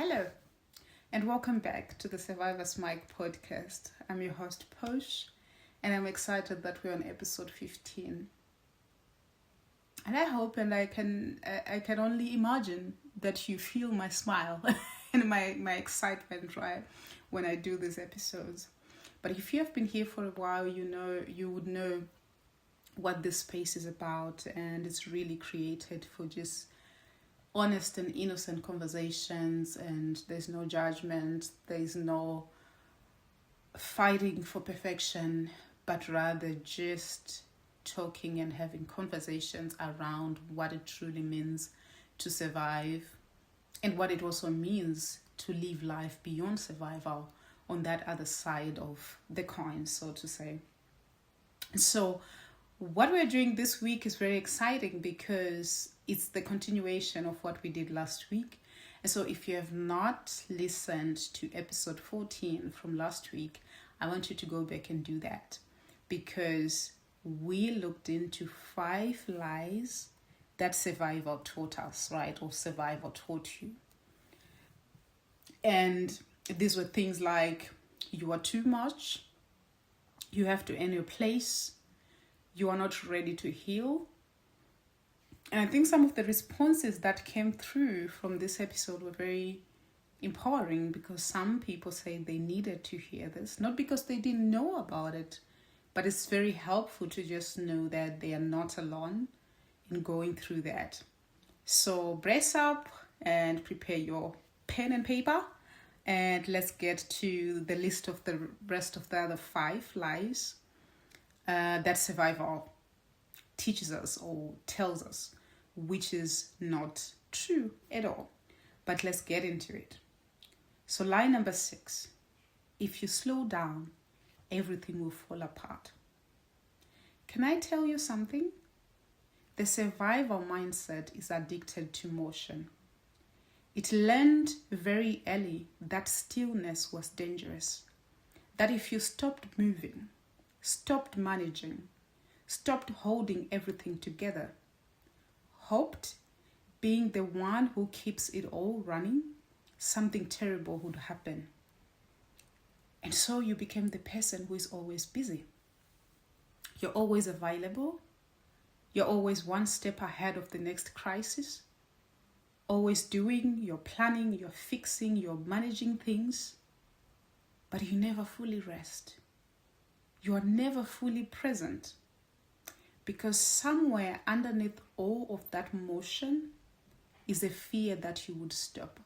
Hello, and welcome back to the Survivor's Mic podcast. I'm your host, Posh, and I'm excited that we're on episode 15. And I hope and I can only imagine that you feel my smile and my excitement, right, when I do these episodes. But if you have been here for a while, you would know what this space is about, and it's really created for just honest and innocent conversations, and there's no judgment, there's no fighting for perfection, but rather just talking and having conversations around what it truly means to survive and what it also means to live life beyond survival on that other side of the coin, so to say. So what we're doing this week is very exciting because it's the continuation of what we did last week. And so if you have not listened to episode 14 from last week, I want you to go back and do that, because we looked into 5 lies that survival taught us, right? Or survival taught you. And these were things like you are too much, you have to earn your place, you are not ready to heal. And I think some of the responses that came through from this episode were very empowering, because some people say they needed to hear this, not because they didn't know about it, but it's very helpful to just know that they are not alone in going through that. So brace up and prepare your pen and paper, and let's get to the list of the rest of the other 5 lies that survival teaches us or tells us, which is not true at all. But let's get into it. So lie number 6, if you slow down, everything will fall apart. Can I tell you something? The survival mindset is addicted to motion. It learned very early that stillness was dangerous, that if you stopped moving, stopped managing, stopped holding everything together, hoped being the one who keeps it all running, something terrible would happen. And so you became the person who is always busy. You're always available. You're always one step ahead of the next crisis. Always doing, you're planning, you're fixing, you're managing things. But you never fully rest. You are never fully present, because somewhere underneath all of that motion is a fear that you would stop,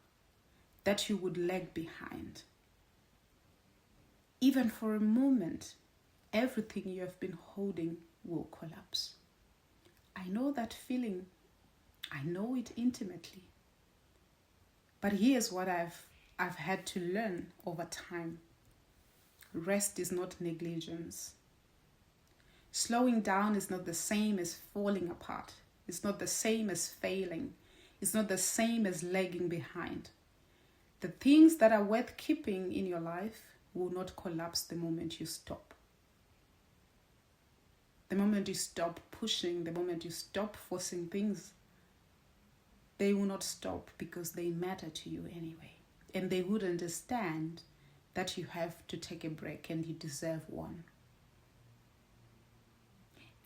that you would lag behind. Even for a moment, everything you have been holding will collapse. I know that feeling. I know it intimately. But here's what I've had to learn over time. Rest is not negligence. Slowing down is not the same as falling apart. It's not the same as failing. It's not the same as lagging behind. The things that are worth keeping in your life will not collapse the moment you stop. The moment you stop pushing, the moment you stop forcing things, they will not stop, because they matter to you anyway. And they would understand that you have to take a break and you deserve one.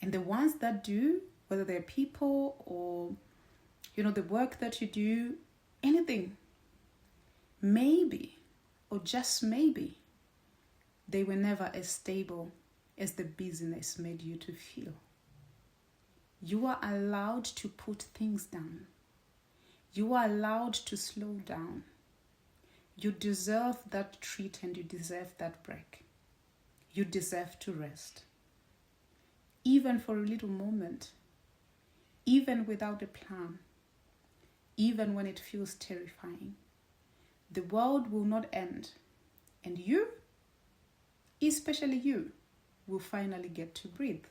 And the ones that do, whether they're people or, the work that you do, anything, maybe, or just maybe, they were never as stable as the busyness made you to feel. You are allowed to put things down. You are allowed to slow down. You deserve that treat and you deserve that break. You deserve to rest. Even for a little moment, even without a plan, even when it feels terrifying. The world will not end, and you, especially you, will finally get to breathe.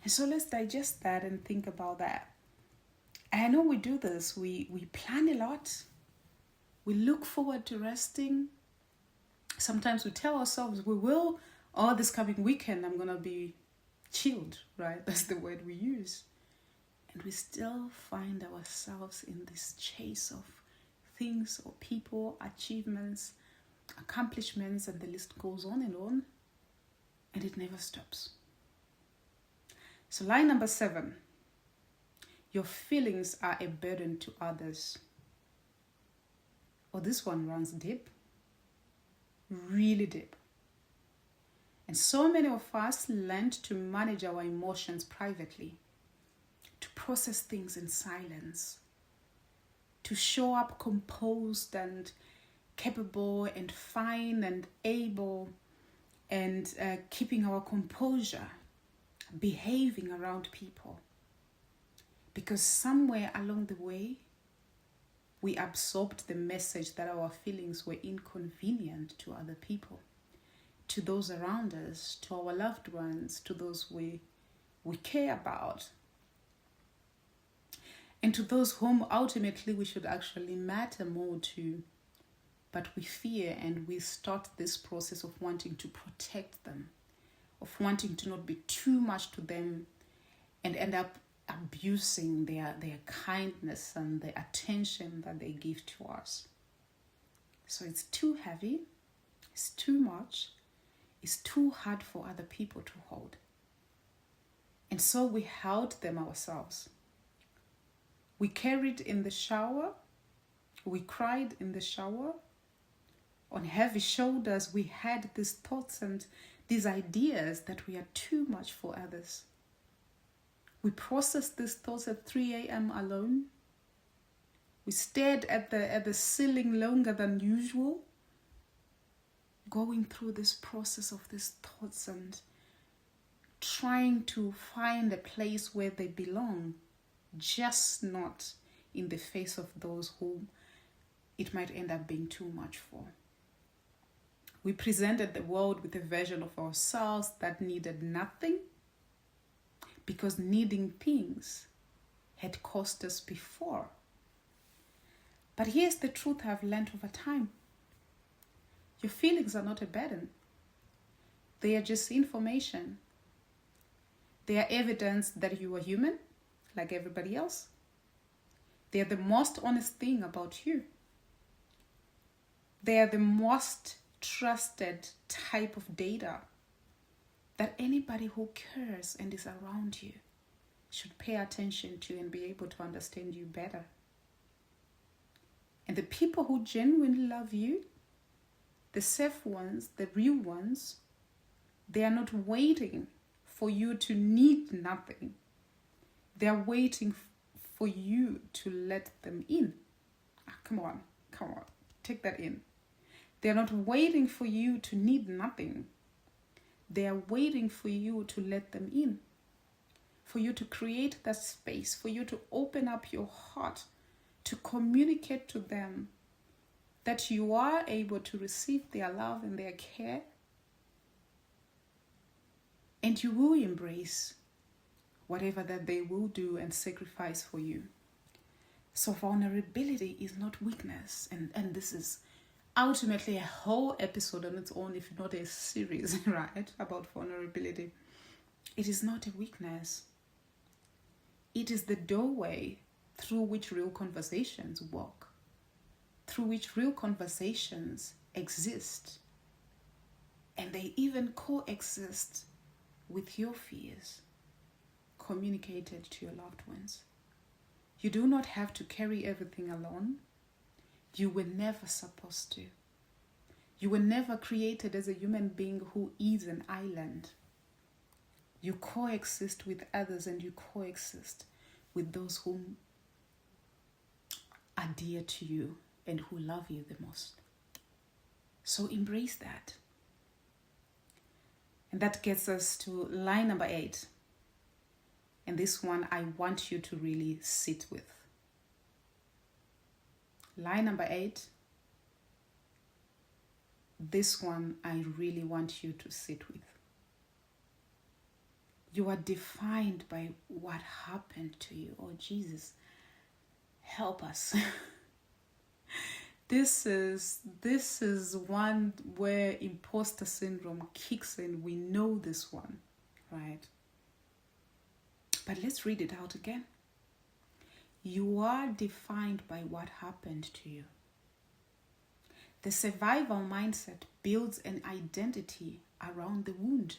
And so let's digest that and think about that. And I know we do this, we plan a lot. We look forward to resting. Sometimes we tell ourselves we will, this coming weekend I'm going to be chilled, right? That's the word we use. And we still find ourselves in this chase of things or people, achievements, accomplishments, and the list goes on, and it never stops. So lie number 7, your feelings are a burden to others. Oh, this one runs deep, really deep. And so many of us learned to manage our emotions privately, to process things in silence, to show up composed and capable and fine and able and keeping our composure, behaving around people. Because somewhere along the way, we absorbed the message that our feelings were inconvenient to other people, to those around us, to our loved ones, to those we care about, and to those whom ultimately we should actually matter more to. But we fear, and we start this process of wanting to protect them, of wanting to not be too much to them, and end up abusing their kindness and the attention that they give to us. So it's too heavy, it's too much, it's too hard for other people to hold. And so we held them ourselves. We carried in the shower, we cried in the shower. On heavy shoulders, we had these thoughts and these ideas that we are too much for others. We processed these thoughts at 3 a.m. alone. We stared at the ceiling longer than usual, going through this process of these thoughts and trying to find a place where they belong, just not in the face of those whom it might end up being too much for. We presented the world with a version of ourselves that needed nothing, because needing things had cost us before. But here's the truth I've learned over time. Your feelings are not a burden. They are just information. They are evidence that you are human, like everybody else. They are the most honest thing about you. They are the most trusted type of data that anybody who cares and is around you should pay attention to and be able to understand you better. And the people who genuinely love you, the safe ones, the real ones, they are not waiting for you to need nothing. They are waiting for you to let them in. Come on, take that in. They are not waiting for you to need nothing. They are waiting for you to let them in, for you to create that space, for you to open up your heart, to communicate to them that you are able to receive their love and their care, and you will embrace whatever that they will do and sacrifice for you. So vulnerability is not weakness, and this is ultimately a whole episode on its own, if not a series, right, about vulnerability. It is not a weakness. It is the doorway through which real conversations walk, through which real conversations exist, and they even coexist with your fears communicated to your loved ones. You do not have to carry everything alone. You were never supposed to. You were never created as a human being who is an island. You coexist with others, and you coexist with those whom are dear to you and who love you the most. So embrace that. And that gets us to line number 8. And this one I want you to really sit with. Line number 8. This one I really want you to sit with. You are defined by what happened to you. Oh, Jesus, help us. This is one where imposter syndrome kicks in. We know this one, right? But let's read it out again. You are defined by what happened to you. The survival mindset builds an identity around the wound.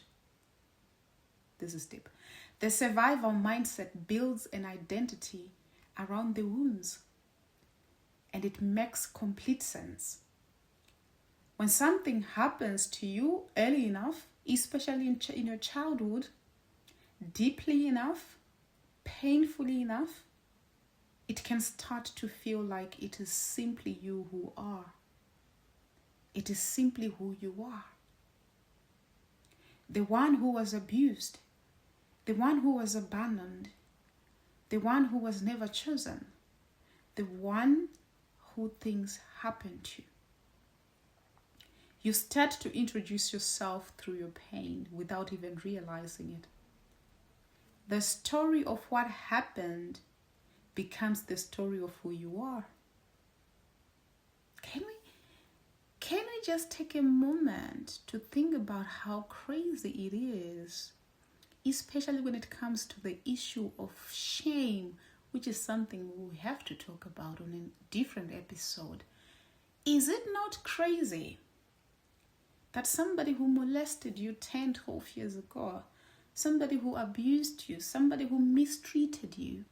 This is deep. The survival mindset builds an identity around the wounds. And it makes complete sense. When something happens to you early enough, especially in your childhood, deeply enough, painfully enough, it can start to feel like it is simply you who are. It is simply who you are. The one who was abused, the one who was abandoned, the one who was never chosen, the one who things happen to. You start to introduce yourself through your pain without even realizing it. The story of what happened becomes the story of who you are. Can we just take a moment to think about how crazy it is, especially when it comes to the issue of shame, which is something we have to talk about on a different episode. Is it not crazy that somebody who molested you 10, 12 years ago, somebody who abused you, somebody who mistreated you,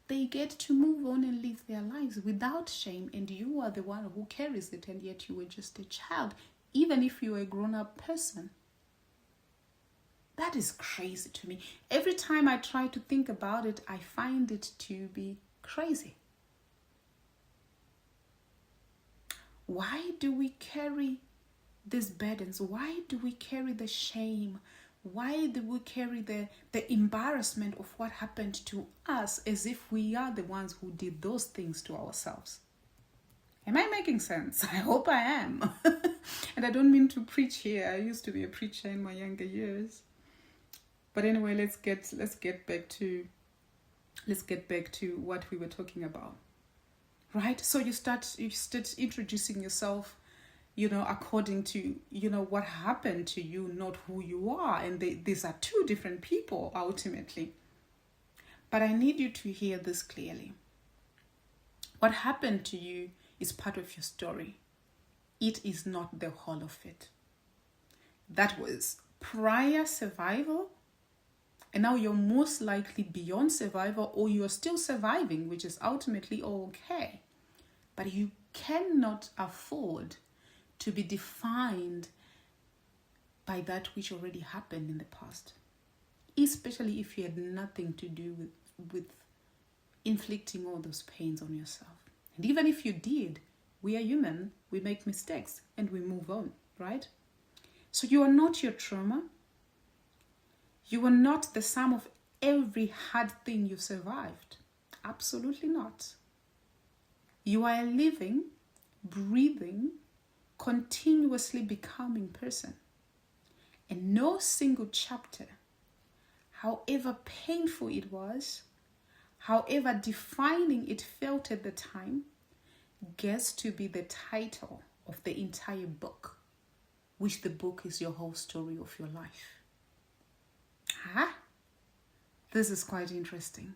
they get to move on and live their lives without shame, and you are the one who carries it, and yet you were just a child, even if you were a grown-up person? That is crazy to me. Every time I try to think about it, I find it to be crazy. Why do we carry these burdens? Why do we carry the shame? Why do we carry the embarrassment of what happened to us as if we are the ones who did those things to ourselves? Am I making sense? I hope I am. And I don't mean to preach here. I used to be a preacher in my younger years. But anyway, let's get back to what we were talking about. Right? So you start introducing yourself, according to, what happened to you, not who you are. And these are two different people, ultimately. But I need you to hear this clearly. What happened to you is part of your story. It is not the whole of it. That was prior survival. And now you're most likely beyond survival, or you're still surviving, which is ultimately okay. But you cannot afford to be defined by that which already happened in the past, especially if you had nothing to do with inflicting all those pains on yourself. And even if you did, we are human, we make mistakes, and we move on, right? So you are not your trauma. You are not the sum of every hard thing you survived. Absolutely not. You are a living, breathing, continuously becoming person. And no single chapter, however painful it was, however defining it felt at the time, gets to be the title of the entire book, which the book is your whole story of your life. This is quite interesting.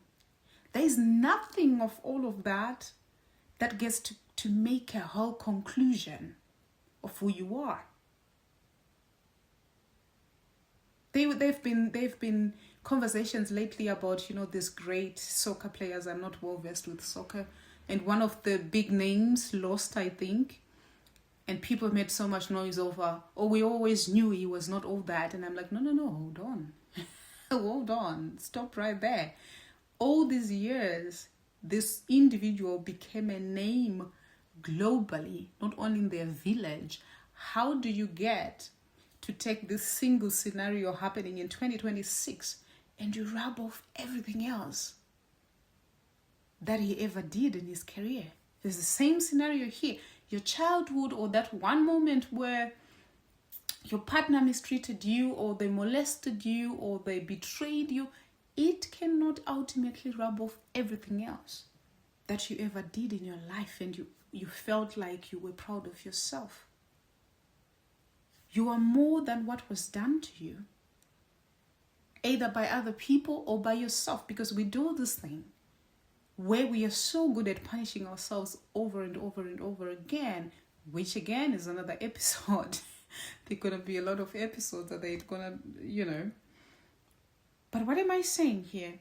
There is nothing of all of that gets to make a whole conclusion of who you are. They've been conversations lately about, these great soccer players. I'm not well versed with soccer. And one of the big names lost, I think. And people made so much noise over, we always knew he was not all that. And I'm like, no, hold on. Hold on. Stop right there. All these years, this individual became a name globally, not only in their village. How do you get to take this single scenario happening in 2026 and you rub off everything else that he ever did in his career? There's the same scenario here. Your childhood, or that one moment where your partner mistreated you, or they molested you, or they betrayed you, it cannot ultimately rub off everything else that you ever did in your life, and you felt like you were proud of yourself. You are more than what was done to you, either by other people or by yourself, because we do this thing where we are so good at punishing ourselves over and over and over again. which again is another episode. There's going to be a lot of episodes that they're going to, But what am I saying here?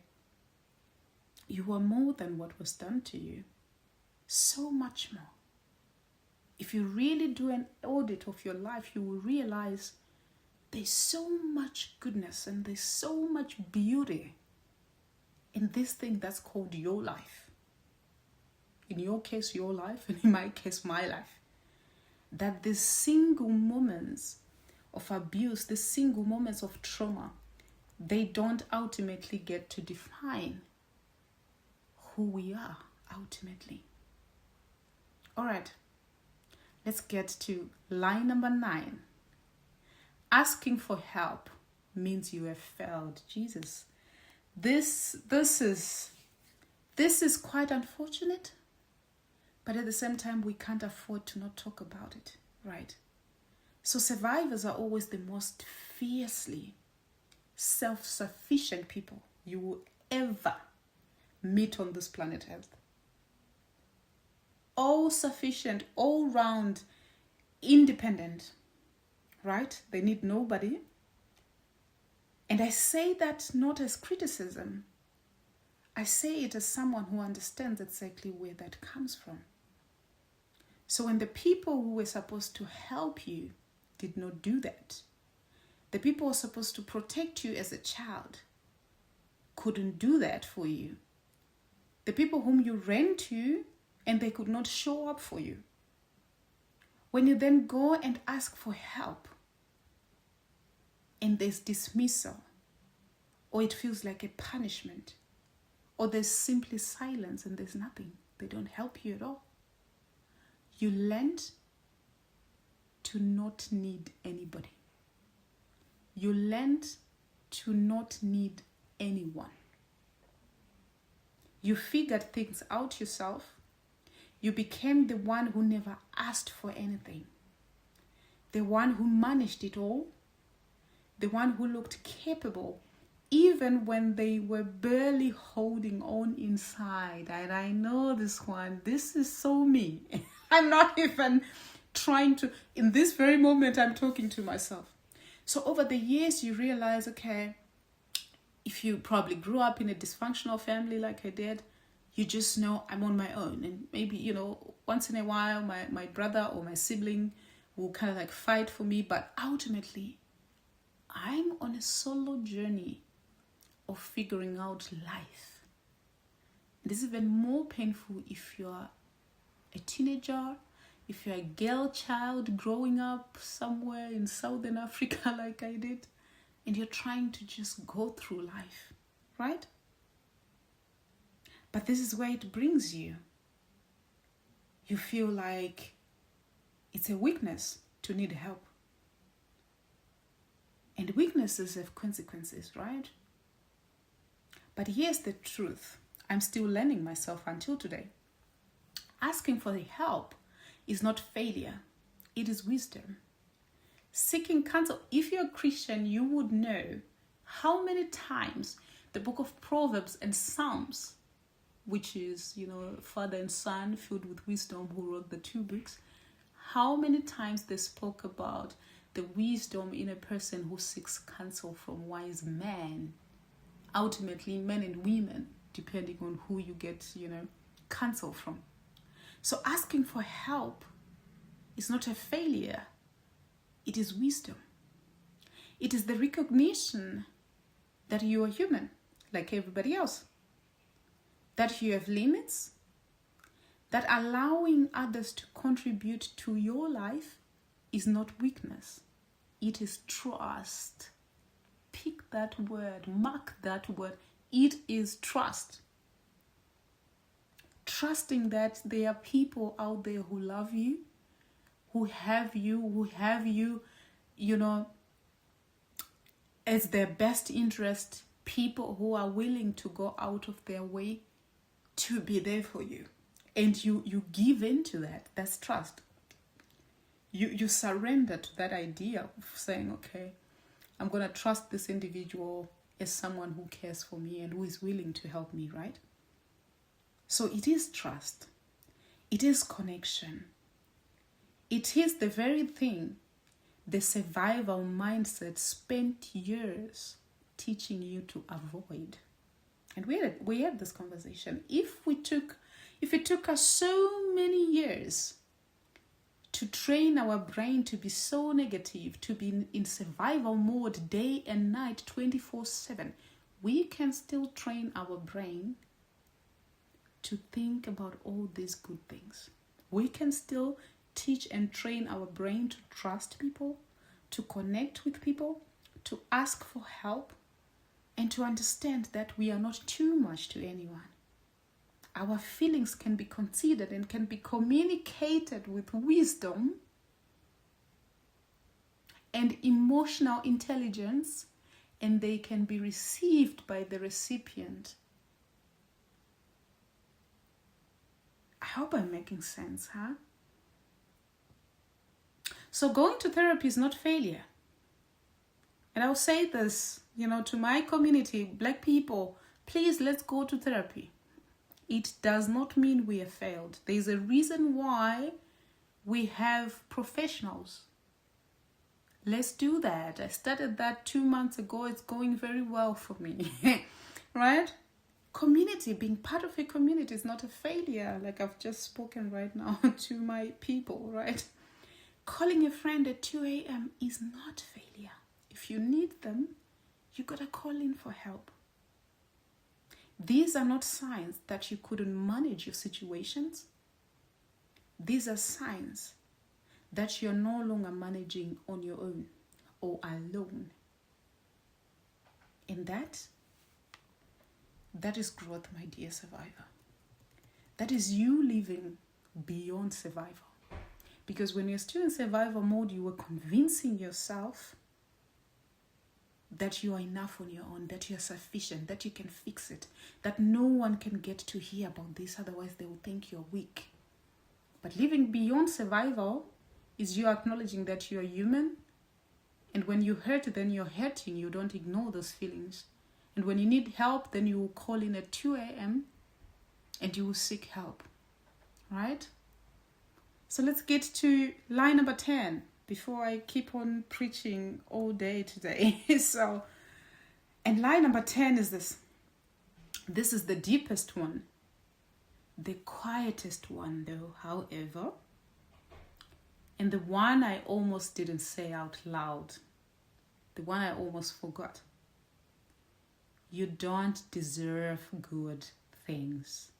You are more than what was done to you. So much more. If you really do an audit of your life, you will realize there's so much goodness and there's so much beauty in this thing that's called your life. In your case, your life, and in my case, my life. That the single moments of abuse, the single moments of trauma, they don't ultimately get to define who we are ultimately. All right, let's get to line number 9. Asking for help means you have failed. Jesus, this is quite unfortunate. But at the same time, we can't afford to not talk about it, right? So survivors are always the most fiercely self-sufficient people you will ever meet on this planet Earth. All sufficient, all round, independent, right? They need nobody. And I say that not as criticism. I say it as someone who understands exactly where that comes from. So when the people who were supposed to help you did not do that, the people who were supposed to protect you as a child couldn't do that for you. The people whom you ran to and they could not show up for you. When you then go and ask for help and there's dismissal, or it feels like a punishment, or there's simply silence and there's nothing, they don't help you at all. You learned to not need anybody. You learned to not need anyone. You figured things out yourself. You became the one who never asked for anything. The one who managed it all. The one who looked capable, even when they were barely holding on inside. And I know this one. This is so me. I'm not even trying to, in this very moment, I'm talking to myself. So over the years, you realize, okay, if you probably grew up in a dysfunctional family like I did, you just know I'm on my own. And maybe, once in a while, my brother or my sibling will kind of like fight for me. But ultimately, I'm on a solo journey of figuring out life. It is even more painful if you're a teenager, if you're a girl child growing up somewhere in Southern Africa like I did, and you're trying to just go through life, right? But this is where it brings you. You feel like it's a weakness to need help. And weaknesses have consequences, right? But here's the truth. I'm still learning myself until today. Asking for the help is not failure. It is wisdom. Seeking counsel. If you're a Christian, you would know how many times the book of Proverbs and Psalms, which is, father and son filled with wisdom who wrote the 2 books, how many times they spoke about the wisdom in a person who seeks counsel from wise men. Ultimately, men and women, depending on who you get, counsel from. So asking for help is not a failure. It is wisdom. It is the recognition that you are human, like everybody else. That you have limits. That allowing others to contribute to your life is not weakness. It is trust. Pick that word, mark that word. It is trust. Trusting that there are people out there who love you, who have you, as their best interest, people who are willing to go out of their way to be there for you. And you give in to that. That's trust. You surrender to that idea of saying, okay, I'm going to trust this individual as someone who cares for me and who is willing to help me, right? So it is trust. It is connection. It is the very thing the survival mindset spent years teaching you to avoid. And we had this conversation. If it took us so many years to train our brain to be so negative, to be in survival mode day and night, 24/7, we can still train our brain to think about all these good things. We can still teach and train our brain to trust people, to connect with people, to ask for help, and to understand that we are not too much to anyone. Our feelings can be considered and can be communicated with wisdom and emotional intelligence, and they can be received by the recipient. I hope I'm making sense, huh? So going to therapy is not failure. And I'll say this, to my community, Black people, please, let's go to therapy. It does not mean we have failed. There's a reason why we have professionals. Let's do that. I started that 2 months ago. It's going very well for me, right? Community, being part of a community is not a failure, like I've just spoken right now to my people, right? Calling a friend at 2 a.m. is not failure. If you need them, you gotta call in for help. These are not signs that you couldn't manage your situations. These are signs that you're no longer managing on your own or alone. And that is growth, my dear survivor. That is you living beyond survival. Because when you're still in survival mode, you were convincing yourself that you are enough on your own, that you are sufficient, that you can fix it, that no one can get to hear about this, otherwise they will think you're weak. But living beyond survival is you acknowledging that you are human, and when you hurt, then you're hurting. You don't ignore those feelings. And when you need help, then you will call in at 2 a.m. and you will seek help, right? So let's get to line number 10 before I keep on preaching all day today. And line number 10 is this. This is the deepest one. The quietest one though, however. And the one I almost didn't say out loud. The one I almost forgot. You don't deserve good things.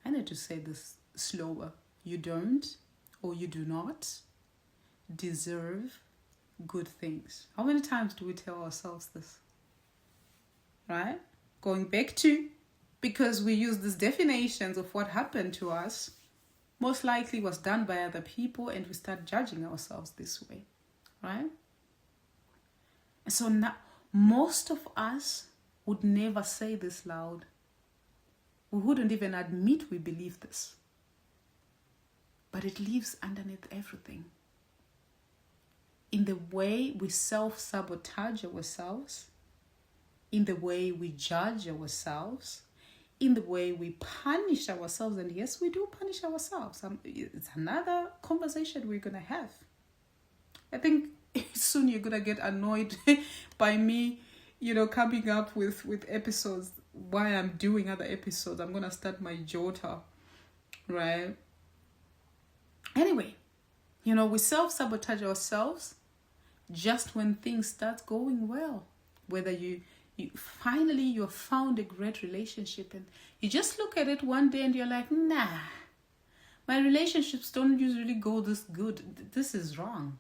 I need to say this slower. You don't, or you do not, deserve good things. How many times do we tell ourselves this? Right? Going back to, because we use these definitions of what happened to us, most likely was done by other people, and we start judging ourselves this way. Right? And so now, most of us would never say this loud. We wouldn't even admit we believe this. But it lives underneath everything. In the way we self-sabotage ourselves, in the way we judge ourselves, in the way we punish ourselves. And yes, we do punish ourselves. It's another conversation we're going to have. I think soon you're going to get annoyed by me, coming up with episodes. Why I'm doing other episodes. I'm going to start my Jota, right? Anyway, we self-sabotage ourselves just when things start going well. Whether you finally you've found a great relationship and you just look at it one day and you're like, nah, my relationships don't usually go this good. This is wrong.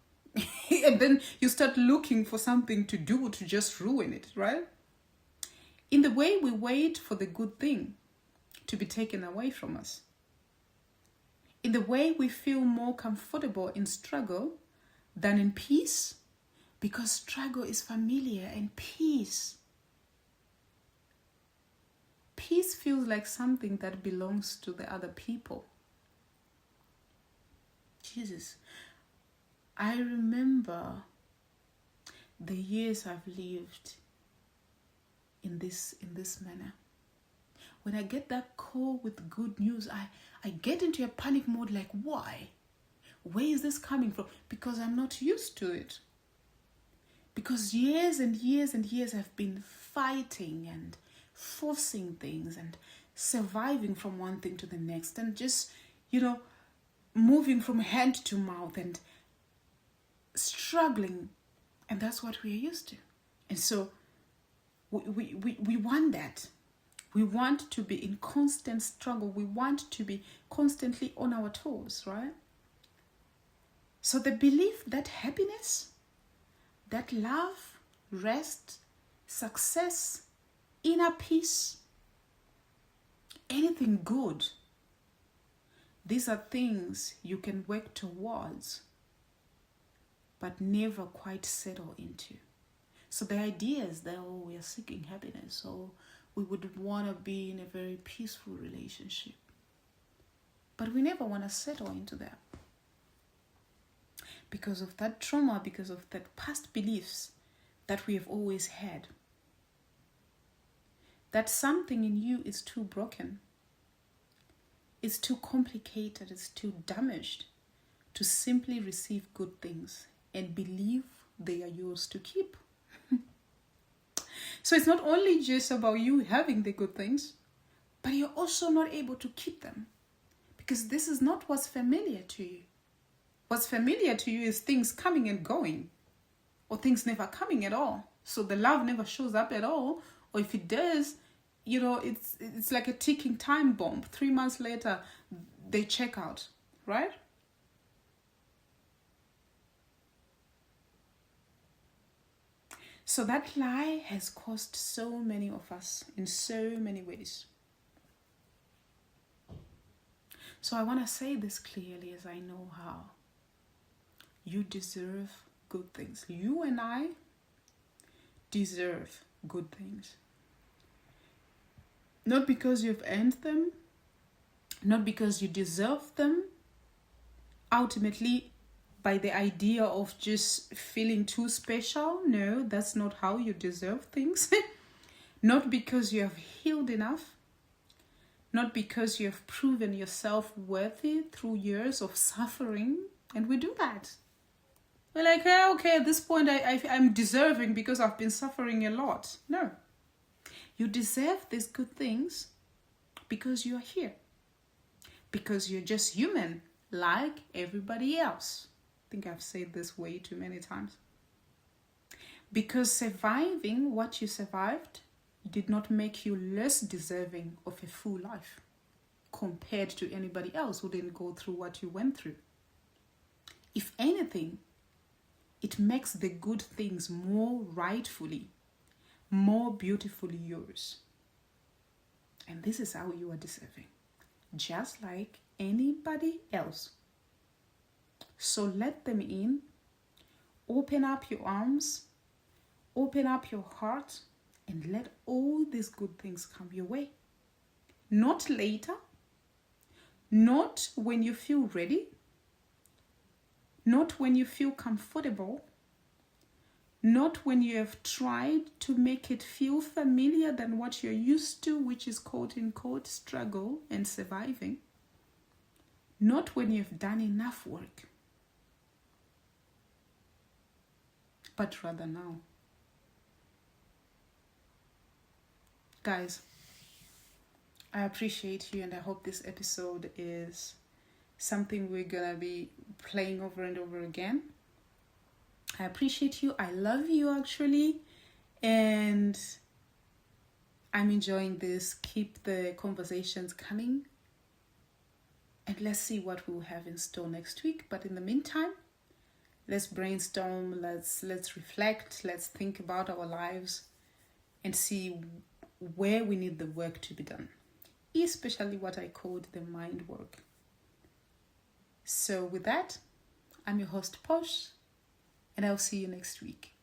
And then you start looking for something to do to just ruin it, right? In the way we wait for the good thing to be taken away from us. In the way we feel more comfortable in struggle than in peace, because struggle is familiar and peace feels like something that belongs to the other people. Jesus, I remember the years I've lived in this manner. When I get that call with good news, I get into a panic mode like, why? Where is this coming from? Because I'm not used to it. Because years and years and years I've been fighting and forcing things and surviving from one thing to the next and just, moving from hand to mouth and struggling. And that's what we're used to. And so we want that. We want to be in constant struggle. We want to be constantly on our toes, right? So the belief that happiness, that love, rest, success, inner peace, anything good, these are things you can work towards, but never quite settle into. So the idea is that, we are seeking happiness, or we would want to be in a very peaceful relationship. But we never want to settle into that. Because of that trauma, because of that past beliefs that we have always had. That something in you is too broken. It's too complicated. It's too damaged to simply receive good things and believe they are yours to keep. So it's not only just about you having the good things, but you're also not able to keep them. Because this is not what's familiar to you. What's familiar to you is things coming and going, or things never coming at all. So the love never shows up at all, or if it does, it's like a ticking time bomb. 3 months later, they check out, right? So that lie has cost so many of us in so many ways. So I want to say this clearly as I know how. You deserve good things. You and I deserve good things. Not because you've earned them, not because you deserve them, ultimately by the idea of just feeling too special. No, that's not how you deserve things. Not because you have healed enough, not because you have proven yourself worthy through years of suffering. And we do that. We're like, okay, at this point I'm deserving because I've been suffering a lot. No. You deserve these good things because you're here. Because you're just human, like everybody else. I think I've said this way too many times. Because surviving what you survived did not make you less deserving of a full life compared to anybody else who didn't go through what you went through. If anything, it makes the good things more rightfully, more beautifully yours. And this is how you are deserving, just like anybody else. So let them in, open up your arms, open up your heart, and let all these good things come your way. Not later, not when you feel ready, not when you feel comfortable, not when you have tried to make it feel familiar than what you're used to, which is quote unquote struggle and surviving. Not when you've done enough work, but rather now. Guys, I appreciate you, and I hope this episode is something we're gonna be playing over and over again. I appreciate you. I love you actually, and I'm enjoying this. Keep the conversations coming, and let's see what we'll have in store next week. But in the meantime, let's brainstorm, let's reflect, let's think about our lives and see where we need the work to be done, especially what I called the mind work. So with that, I'm your host Posh, and I'll see you next week.